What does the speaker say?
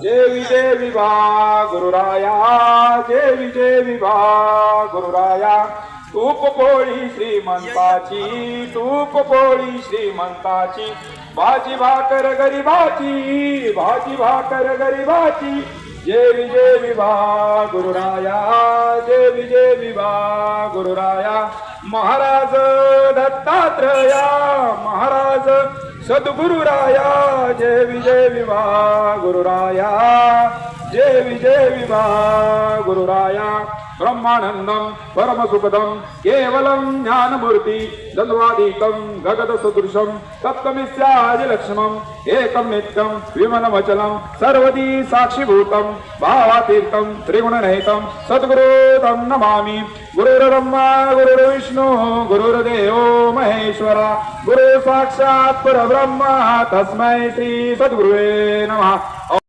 जय विजय विभा गुरुराया, जय विजय विभा गुरुराया. तूप पोळी श्रीमंताची, तूप पोळी श्रीमंताची, भाजी भाकर गरीबाची, भाजी भाकर गरीबाची. जय विजय विभा गुरुराया, जय विजय विभा गुरुराया. महाराज दत्तात्रया, महाराज सद्गुरुराया, जय विजय विभा गुरुराया, जय विजय विभा गुरुराया. ब्रह्मानंदम परमसुखदम केवलम ज्ञानमूर्ति द्वंद्वातीतं गगनसदृशं तत्त्वमित्यादिलक्ष्मम् एकं नित्यं विमलमचलं सर्वदी साक्षिभूतं भावातीर्थं त्रिगुणरहितं सद्गुरुं नमामि. गुरुर्ब्रह्मा गुरुर्विष्णु गुरुर्देवो महेश्वरा, गुरु साक्षात् परब्रह्म तस्मै श्री सद्गुरुवे नमः.